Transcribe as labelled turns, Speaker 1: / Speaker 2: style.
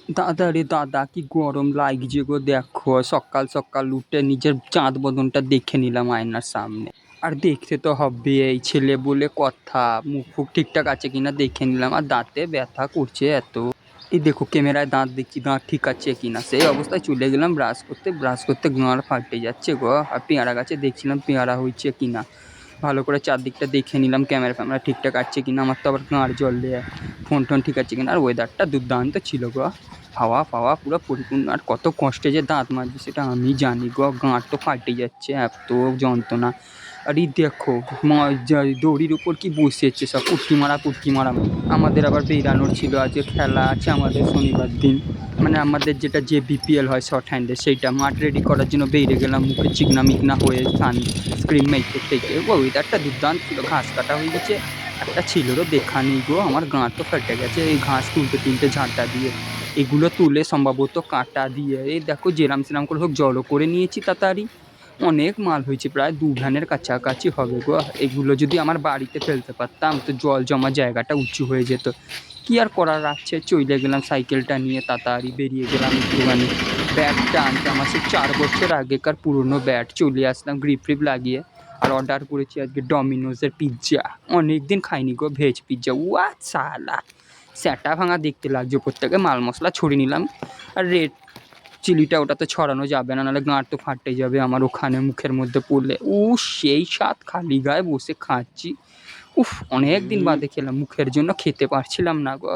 Speaker 1: দাদা রে দাদা, কি গরম লাগছে গো! দেখো, সকাল সকাল উঠে নিজের চাঁদ বদনটা দেখে নিলাম আয়নার সামনে। আর দেখতে তো হবে, এই ছেলে বলে কথা। মুখ ফুক ঠিকঠাক আছে কিনা দেখে নিলাম, আর দাঁতে ব্যথা করছে এত। এই দেখো, ক্যামেরায় দাঁত দেখছি, দাঁত ঠিক আছে কিনা। সেই অবস্থায় চলে গেলাম ব্রাশ করতে গাঁড় ফাটে যাচ্ছে গো। আর পেয়ারা গাছে দেখছিলাম পেয়ারা হয়েছে কিনা, ভালো করে চারদিকটা দেখে নিলাম, ক্যামেরা ফ্যামেরা ঠিকঠাক আছে কিনা। আমার তো আবার গাঁড় জ্বলে, ফোন টোন ঠিক আছে কিনা। আর ওয়েদারটা দুর্দান্ত ছিল গো, হাওয়া ফাওয়া পুরো পরিপূর্ণ। আর কত কষ্টে যে দাঁত মাজছি সেটা আমি জানি গো, গাঁট তো ফাটে যাচ্ছে, এত যন্ত্রণা। আর এই দেখো, দড়ির উপর কি বসেছে সব, পুটকি মারা। আমাদের আবার বেরানোর ছিল, আজকে খেলা আছে আমাদের শনিবার দিন। মানে আমাদের যেটা যে বিপিএল হয় শর্ট হ্যান্ডে, সেইটা মাঠ রেডি করার জন্য বেরিয়ে গেলাম, মুখে চিকনা মিকনা হয়ে সানস্ক্রিন মেখে থেকে। ওয়েদারটা দুর্দান্ত ছিল, ঘাস কাটা হয়ে গেছে। একটা ছিলরও দেখা নেই গো, আমার গাঁট তো ফেটে গেছে এই ঘাস তুলতে ঝাঁটা দিয়ে। এগুলো তুলে সম্ভবত কাটা দিয়ে, এই দেখো জেরাম সেরাম করে হোক জড়ো করে নিয়েছি তাড়াতাড়ি। অনেক মাল হয়েছে, প্রায় 2 ভ্যানের কাছাকাছি হবে গো। এগুলো যদি আমার বাড়িতে ফেলতে পারতাম তো জল জমা জায়গাটা উঁচু হয়ে যেত। কি আর করার আছে, চলে গেলাম সাইকেলটা নিয়ে, তাড়াতাড়ি বেরিয়ে গেলাম একটুখানি। ব্যাটটা আনতে আমার সেই 4 বছর আগেকার পুরনো ব্যাট, চলে আসলাম গ্রিপ ফ্রিপ লাগিয়ে। আর অর্ডার করেছি আজকে ডমিনোজের পিৎজা। অনেকদিন খাইনি গো ভেজ পিৎজা। ওয়া সালা, স্যাটা ভাঙা দেখতে লাগছে, ওপর থেকে মাল মশলা ছড়িয়ে নিলাম। আর রেড চিলিটা ওটাতে ছড়ানো যাবে না, নাহলে গাঁট তো ফাটে যাবে আমার ওখানে মুখের মধ্যে পড়লে। সেই স্বাদ, খালি গায়ে বসে খাচ্ছি। উফ, অনেক দিন বাদে খেলাম, মুখের জন্য খেতে পারছিলাম না গো।